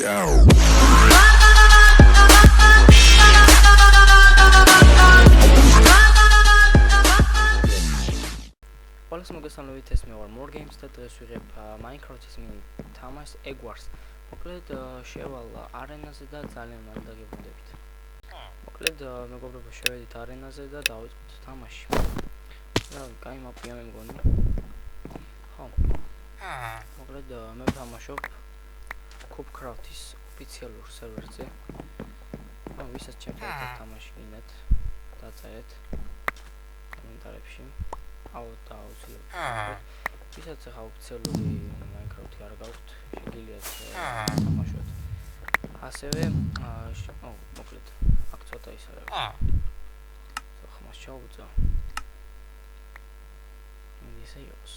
Όλες მოგესალმებით, ეს მე ვარ More Games და დღეს ვიღებ Minecraft-ის თამაშს Egg Wars. მოკლედ შევალ არენაზე და ძალიან მალე დაგებრუნდებით. მოკლედ მეგობრებო, შევედით არენაზე და დავიწყოთ თამაში. და კაი მაპია მე მგონი. ხო. მოკლედ მე ვთამაშობ Cubecraft-ის ოფიციალურ სერვერზე. ვისაც ჩემთან თამაში გინდათ, დაწერეთ კომენტარებში. ვისაც ახლა ოფიციალური Minecraft-ი არ გაქვთ, შეგიძლიათ თამაშოთ. ასევე მოკლედ აქ ცოტა ის არის. ხმას ჩაუწა. ისე იყოს.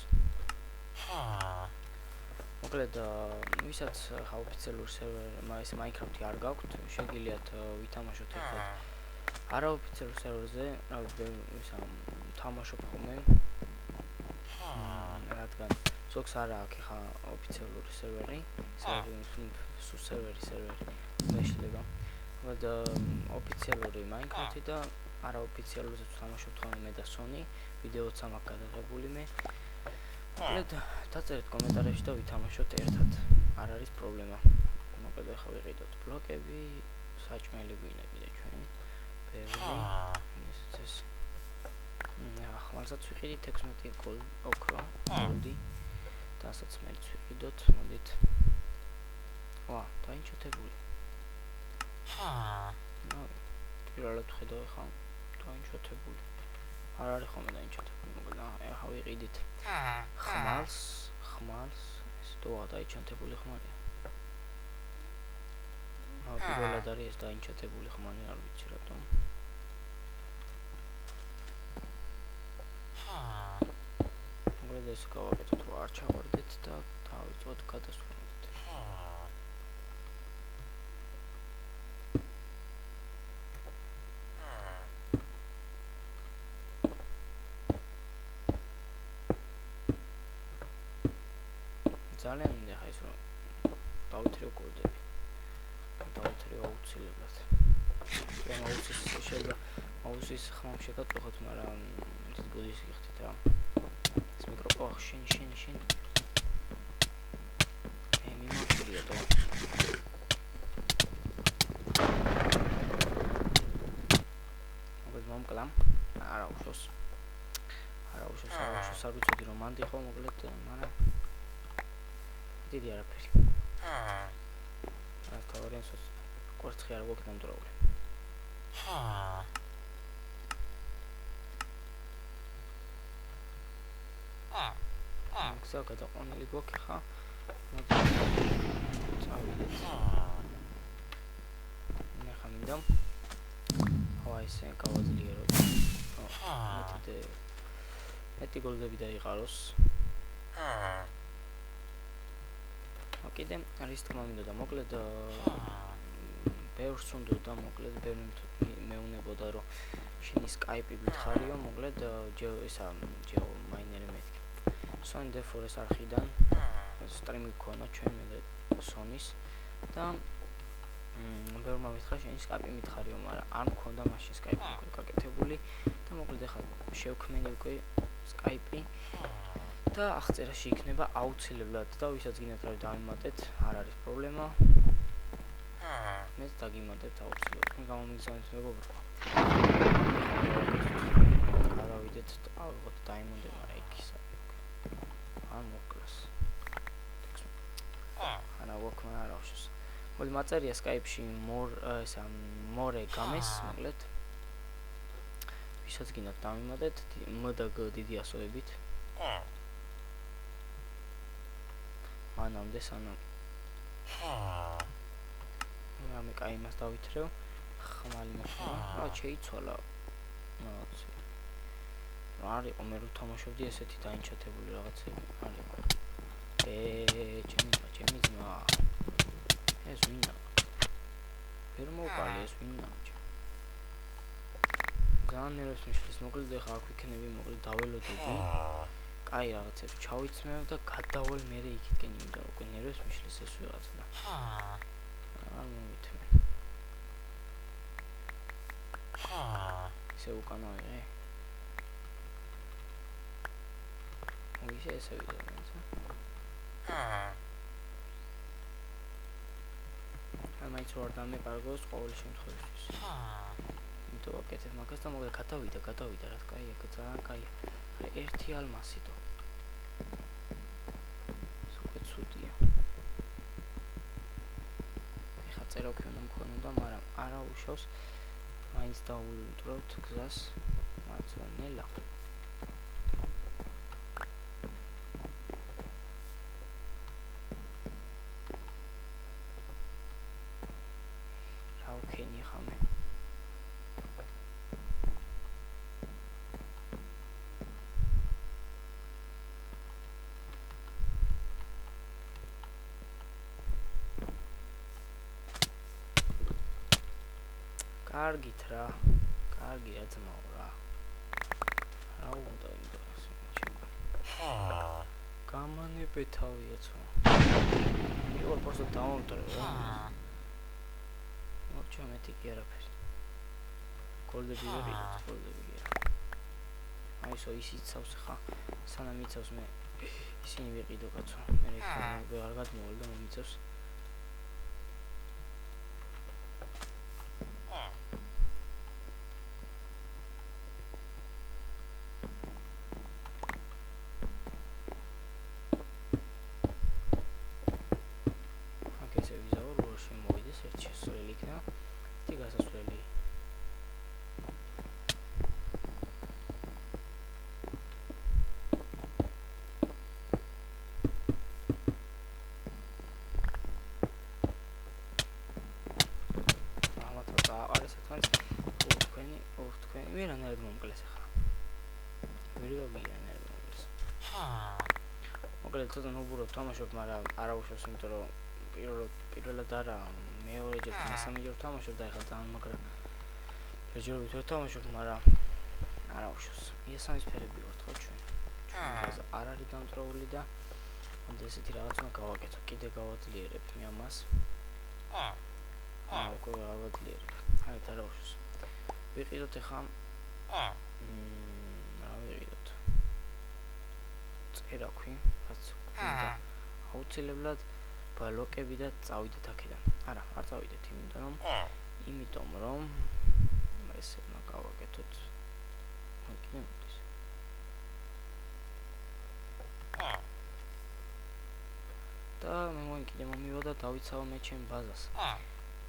მოკლედ ვისაც ახლა ოფიციალური სერვერი Minecraft-ი არ გაქვთ, შეგიძლიათ ვითამაშოთ ერთად. არაოფიციალურ სერვერზე, ისა თამაშობ ხოლმე. რადგან ზოგს არ აქვს ხა ოფიციალური სერვერი, სერვერი მეშლება. და ოფიციალური Minecraft-ი და არაოფიციალურზე თამაშობთ ხოლმე მე და Sony, ვიდეოც ამ აქვს გადაღებული მე. მოკლედ დაწერეთ კომენტარებში და ვითამაშოთ ერთად. არ არის პრობლემა. მოკლედ ახლა ვიყიდოთ ბლოკები, საჭმელი გვინები და ჩვენ. ეს ახალსაც ვიყიდით 16 ოქრო, გოლდი და ასაც მეც ვიყიდოთ, მოდით. ვა, დაინჩათებული. პირველად ვხედავ ახლა დაინჩათებული. არ არის ხოლმე დაინჩათებული, მოკლედ ახლა ვიყიდით ხმალს, ეს თოა დაინჩათებული ხმალია. პირველად არის ეს დაინჩათებული ხმალი, არ ვიცი რატომ. მოკლედ ეს გავაკეთოთ, არ ჩავარდეთ და დავიწყოთ გადასვლამდე. ძალიან მინდა ხა ის რომ დავითრიო კოდები. დავითრიო აუცილებლად. ჩვენ შეიძლება აუცის ხმამ შეგაწუხოთ, მაგრამ ეს გოდის გიხდით რა. ეს მიკროფონი შენ. მიმოწრია და. მოკლედ მომკლამ. არა უშოს არ ვიცოდი რომ მანდი ხო მოკლედ, მაგრამ დიდი არაფერი. რა თავარიანსოს კვერცხი არ გვაქვს დამტვრეული. ხსა გადაყვანილი გვაქვს ხა. წავიდეთ. ნახა მინდა. ესე გავაძლიეროთ. მეტი გოლდები დაიყაროს. კიდე არის თქმა მინდა და მოკლედ ბევრს უნდოდა, მოკლედ ბევრი მეუნებოდა რომ შენი Skype-ი გითხარიო, მოკლედ ესა მაინერი მეთქი. Sony DeForest არხიდან სტრიმი გქონა ჩვენ მე და Sony-ს და ბევრმა მითხრა შენი Skype-ი მითხარიო, მაგრამ არ მქონდა მაშინ Skype-ი გაკეთებული და მოკლედ ახლა შევქმენი უკვე Skype-ი და აღწერაში იქნება აუცილებლად და ვისაც გინდათ რომ დავიმატეთ, არ არის პრობლემა. მეც დაგიმატებთ აუცილებლად. თქვენ გამომიგზავნეთ მეგობრებო. გავიდეთ ავიღოთ დაიმონდე, მაგრამ იქ ისა. ან მოკლას. ანა ვოქმა არ აღშოს. მოდი მაწერია Skype-ში more გამეს, მოკლედ. ვისაც გინდათ დავიმატეთ, M და G დიდი ასოებით. მანამდე სანამ მე კაი იმას დავითრევ ხმალი მოხდა რა შეიცვალა არ იყო მე რო თამაშობდი ესეთი დაინჩათებული რაღაცები არ იყო ჩემი ძმა ეს ვინა ვერ მოვყალი ეს ვინა ძალიან ნერვს მიშლის მოკლედ ახლა აქ ვიქნები მოკლედ დაველოდები კაი რაღაცები ჩავიცმევ და გადავალ მე იქითკენ იმდა უკვე ნერვს მიშლის ეს ვიღაცა და არ მოვითმე. ისე უკანა ვიღე. ისე ესე ვიდეო მაინცა. მაინც ვარ დამეკარგოს ყოველ შემთხვევაში. იმიტომ ვაკეთებ მაგას და მოგდა გადავიდა რა კაია, ძალიან კაია. ერთი ალმასი თო. სულ ცუდია. ეხა წეროქი უნდა მქონოდა, მაგრამ არა უშავს. მაინც დავუტროთ გზას. მართლა ნელა. რაუქენი ხამე. კარგით რა. კარგი რა ძმაო რა. რა უნდა იმდოს ჩემო. გამანებე თავია ცო. მიყოლ просто დავამტრე რა. მოჩა მეტი კი არაფერი. გოლდები ვიყიდოთ, გოლდები არა. აისო ის იცავს ხა. სანამ იცავს მე ისინი ვიყიდო კაცო. მე ვეღარ გადმოვალ და მომიცავს. ვერანაირად მომკლეს ახლა. ვერივა ვერანაირად მომკლეს. მოკლედ ცოტა ნუბურობ თამაშობ, მაგრამ არა უშავს, იმიტომ რომ პირველად არა, მეორეჯერ, მესამეჯერ თამაშობ და ახლა ძალიან მაგრა. ჯერჯერობით ვერ თამაშობ, მაგრამ არა უშავს. იესამისფერები ვართ ხო ჩვენ. ჩვენ არ არის დამწროული და ამდა ესეთი რაღაც უნდა გავაკეთო. კიდე გავაძლიერებ მე ამას. უკვე გავაძლიერებ. აი და რა უშავს. ვიყიდოთ ახლა რა ვიყიდოთ წერაქვი რაც უნდა აუცილებლად ბლოკები და წავიდეთ აქედან არა არ წავიდეთ იმიტომ რომ ესე უნდა გავაკეთოთ კიდე მოდის და მე კიდე მომივა და დავიცავ მე ჩემ ბაზას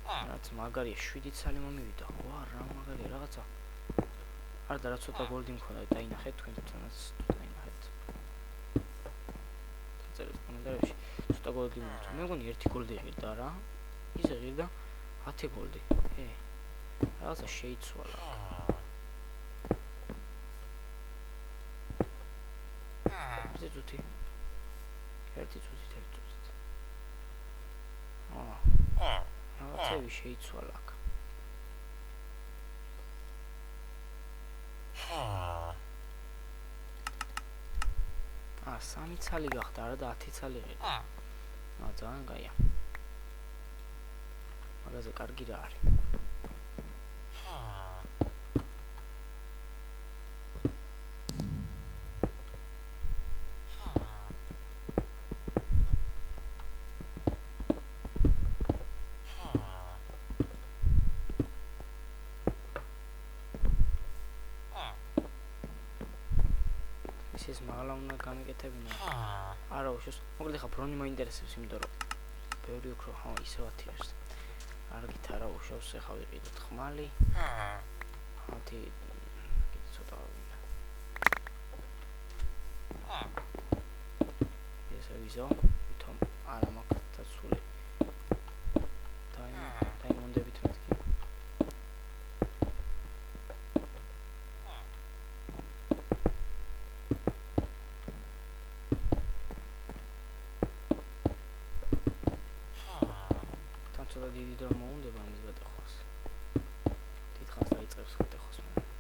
რაც მაგარია 7 წელი მომივიდა ვა რა მაგარია რაღაცა არ და რა ცოტა გოლდი მქონდა დაინახეთ თქვენ თანაც დაინახეთ წერეთ კომენტარებში ცოტა გოლდი მქონდა მე მგონი 1 გოლდი ღირდა რა ისე ღირდა 10 გოლდი რაღაცა შეიცვალა ერთი წუთით რაღაცები შეიცვალა აქ სამი ცალი გახდა არა და 10 ცალი ღირდა ძალიან კაია მაგაზე კარგი რა არის ეს მაგალა უნდა გამეკეთებინა არა უშავს მოკლედ ხა ბრონი მაინტერესებს იმიტომ რომ ბევრი უფრო ხო ისე ვათიერს არგით არა უშავს ეხა ვიყიდოთ ხმალი 10 კიდე ცოტა ვინა ესე ვიზო თომ არა მაქვს დაცული დაიმონდებით მეთქი ცოტა დიდი დრო მოუნდება ამის გადახვას დიდხანს დაიწყებს გადახვას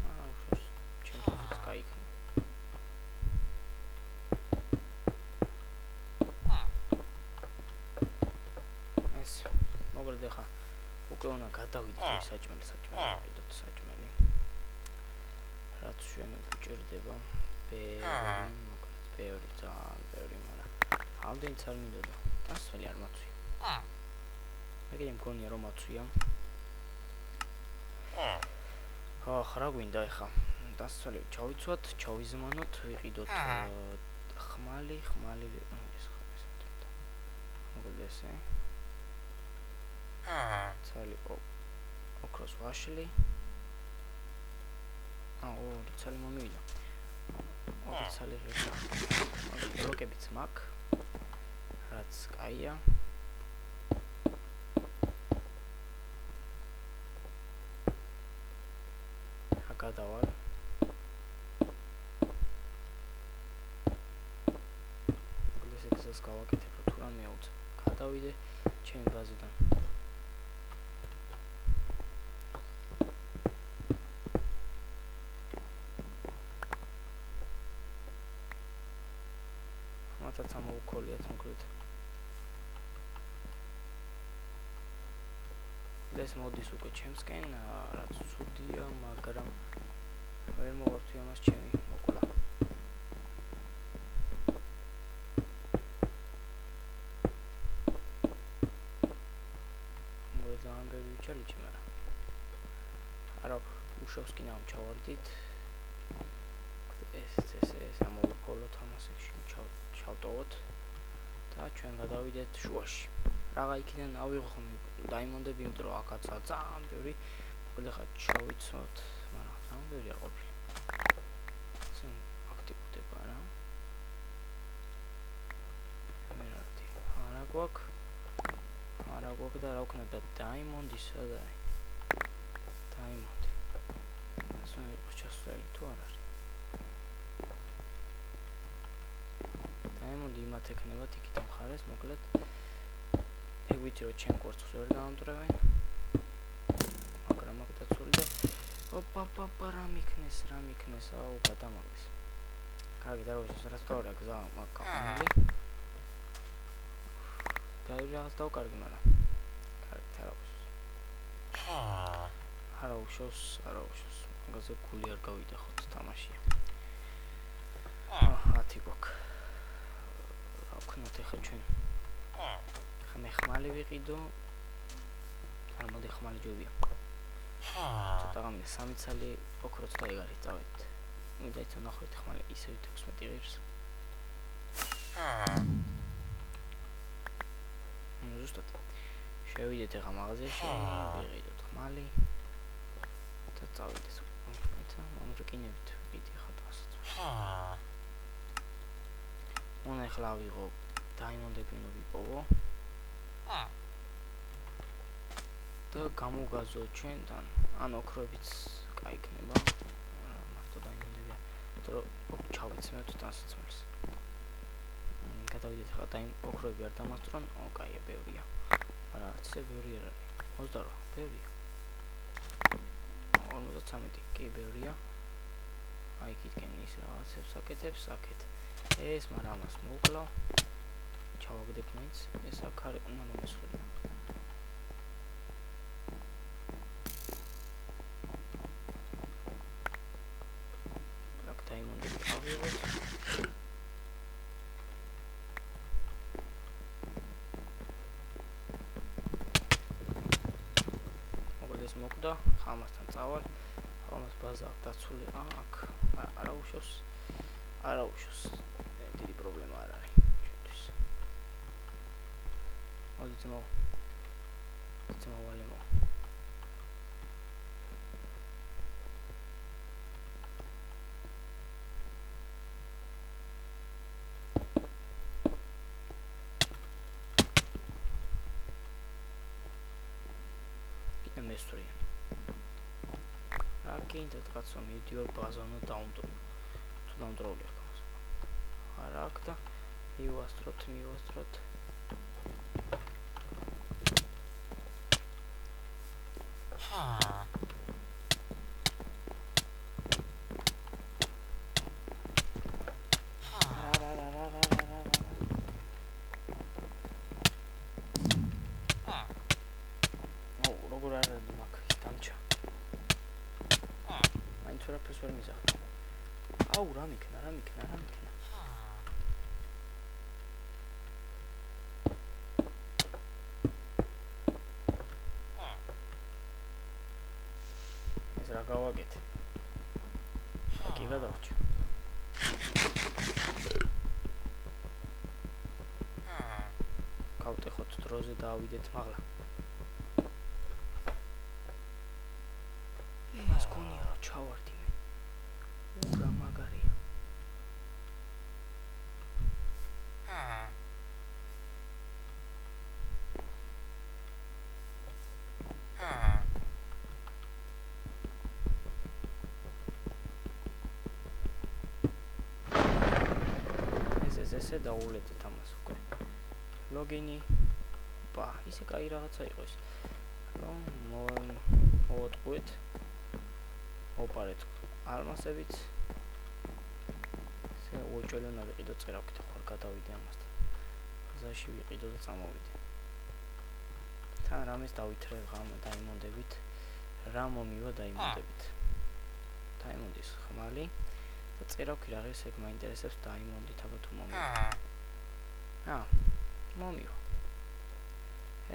არა უშავს ჩემთვის გაიქნა ეს მოგვერდე ხა უკვე უნდა გადავიდეთ საჭმელი ვიყიდოთ საჭმელი რაც ჩვენ გვჭირდება ბევრი ძალიან ბევრი მაგრამ ამდენიც არ მინდოდა დასველი არ მაწვია მე მგონია რომ მაწვია რა გვინდა ეხა დასველი ჩავიცვათ ჩავიზმანოთ ვიყიდოთ ხმალი ესე ცალი ოქროს ვაშლი ორი ცალი მომივიდა ორი ცალი ღირსა ბლოკებიც მაქვს რაც კაია გადავალ ეს გზას გავაკეთებ თუ რამე აუწ გადავიდე ჩემი ბაზიდან მათაც ამოუქოლიათ მოკლედ ეს მოდის უკვე ჩემსკენ რაც ცუდია მაგრამ ვერ მოვარწია მას ჩემი მოკლა ძალიან ბევრი ვიჩალიჩი მაგრამ არა უშავს კი ნამ ჩავარდით ეს ამოვიქოლოთ ამას ჩავტოვოთ და ჩვენ გადავიდეთ შუაში რაღა იქიდან ავიღო დაიმონდები იმიტომ რომ აქაცაა ძალიან ბევრი მოკლედ ხა ჩავიცოთ მაგრამ ძალიან ბევრი არ ყოფილი ცენ აქტივდება რა მერარტი არა გვაქვს და რა ვქნა და დაიმონდი სადა დაიმონდი ასე იყოს ჩასვლელი თუ არ არის დაიმონდი იმათ ეკნებათ იქით მხარეს მოკლედ ეგ ვიცი რომ ჩემ კორცხს ვერ დაამტვრევენ მაგრამ აქ დაცული და ოპა რა მიქნეს აუ გადამაგდეს კარგი დაუშვეს რაც გავარ გზა მაგკამილი და რაღაც დავკარგი მაგრამ კარგი არა უშავს მაგაზე გული არ გავიდეხოთ თამაშია 10 გვაქვს რა ვქნათ ეხლა ჩვენ მე ხმალი ვიყიდო არ მოდი ხმალი ჯობია ცოტა გამი 3 ცალი ოქროც და ეგ არის წავედით მიდაით ნახოთ ხმალი ისევ 16 ღირს ზუსტად შევიდეთ ეხა მაღაზიაში ვიყიდოთ ხმალი და წავიდეთ მომრკინებით ვიყიდე ხა თვალსაც უნდა ეხლა ვიღო დაიმონდები უნდა ვიპოვო და გამოგაზო ჩვენთან ან ოქროებიც კაი იქნება მარტო დაიმონდებია იმიტომ რომ ჩავიცმევთ დასაცმელს გადავიდეთ ახლა ოქროები არ დამასწრონ კაია ბევრია არა არცე ბევრი არ არის 28 ბევრია 53 კი ბევრია აი იქიდან ის რაღაცებს აკეთებს აქეთ ეს მაგრამ ამას მოვკლავ ჩავაგდებ მაინც ეს აქ არის უნდა მომესხება აქ დაიმონდები ავიღოთ მოგდა ეს მოკდა ხამასთან წავალ ხამას ბაზა დაცული აქ არა უშავს დიდი პრობლემა არ არის ჩვენთვის მოდით მოვალემო კიდე მესვრია რა გინდა თქვა მიდიორ ბაზონო დაუნდრო თუ დაუნდროულია ხავს არა აქ და მივასწროთ უფლეს ვერ მიზახ. აუ, რა მიქნა. ეს რა გავაკეთე? კი გადავრჩი. გავტეხოთ დროზე და ავიდეთ მაღლა. იმას გონია რომ ჩავარდი მე. რა მაგარია. ესე დაულეთეთ ამას უკვე. ლოგინი. ბა, ისე კაი რაღაცა იყო ეს. რომ მოვატყუეთ. ოპარეთ ალმასებით. ესე უჭელო ნავიყიდო წერავით ხარ გადავიდე ამასთან. გზაში ვიყიდო და წამოვიდე. თან რამეს დავითრე დაიმონდებით. რა მომივა დაიმონდებით. დაიმონდის ხმალი. და წერავი რაღაც ეგ მაინტერესებს დაიმონდით აბა თუ მომივა. მომივა.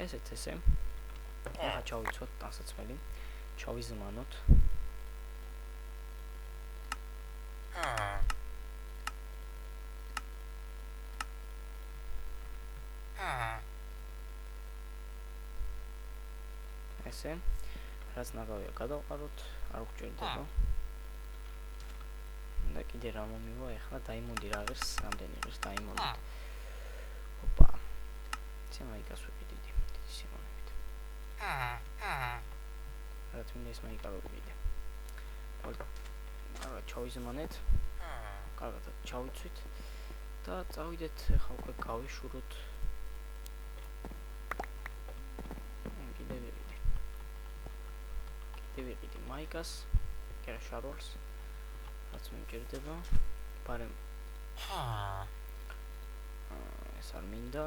ესეც ესე. ახლა ჩავიცოთ დასაცმელი. ჩავიზმანოთ. ესე. რაც ნაგავია გადავყაროთ, არ გვჭირდება. და კიდე რა მომივა, ახლა დაიმონდი რა ღირს, რამდენი ღირს დაიმონდით. ოპა. შემაიკას ვიყიდე დიდი სიმონებით. რაც მინდა ის მაიკავებიდე. არა, ჩავიზმანეთ. კარგად ჩავიცვით და წავიდეთ, ახლა უკვე გავიშუროთ. კიდე ვიყიდე მაიკას, კერა შარვალს. რაც მიმჭირდება. პარემ. ეს არ მინდა.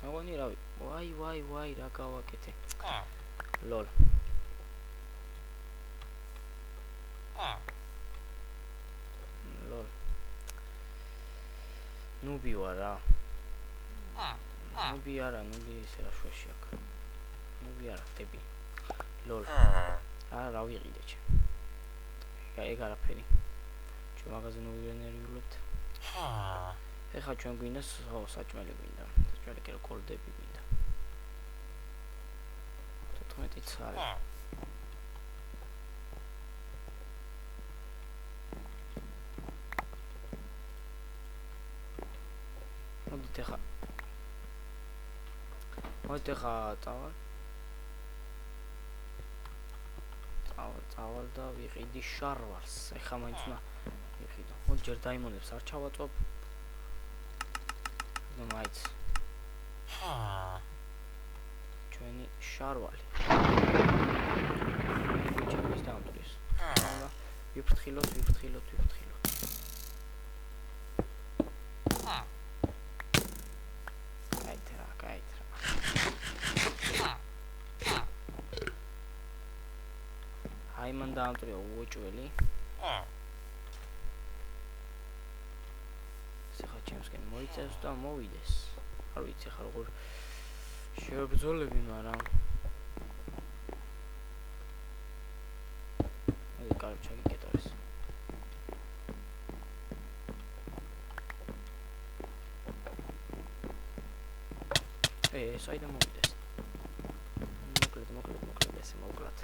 მოგონი რავი. ვაი, რა გავაკეთე. ლოლ. ნუბი ვარა. ნუბი არა, ნუბი ისე რა შუაში აქ. ნუბი არა, ხტები. ლოლ. რა ვიყიდე ჩემ. ეგ არაფერი. ჩვენ მაგაზე ნოვიერნერიულებთ. ეხლა ჩვენ გვინდა საჭმელი გვინდა. საჭმელი კი რა კოლდები გვინდა. 14 წალი. მოდით ეხლა წავალ და ვიყიდი შარვალს. ეხლა მაინც უნდა ვიყიდო. მოდი ჯერ დაიმონებს არ ჩავაწვავ. და მაინც ჩვენი შარვალი. ჩემს დამტრის. და ვიფრთხილოთ. აი მან დაამტვრია უოჭველი. ახლა ჩემსკენ მოიწევს და მოვიდეს. არ ვიცი ხარ როგორ შევებრძოლები, მაგრამ აი კარგი ჩაგიკეტა ეს. საიდან მოვიდეს. მოკლედ ესე მოკლედ.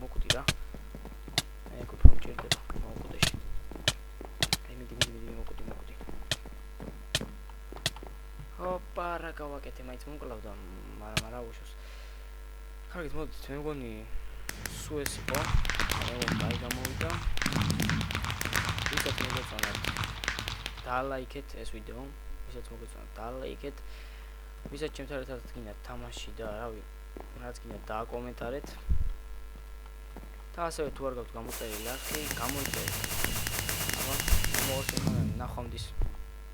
მოკვდი რა. ეგ უფრო მჭირდება მოკვდეში. აი მიდი მოკვდი. ოპა რა გავაკეთე, მაინც მომკლავდა, მაგრამ არა უშავს. კარგით, მოდით, მე მგონი სულ ეს იყო. აი გამოვიდა. ვისაც მოგეწონათ დალაიქეთ ეს ვიდეო, ვისაც მოგეწონათ დალაიქეთ. ვისაც ჩემთან ერთად გინდათ თამაში და რავი, რაც გინდათ დააკომენტარეთ. და ასევე თუ არ გაქვთ გამოწერილი ლайკი, გამოიწერეთ. აბა, მოგესალმებით, ნახვამდის.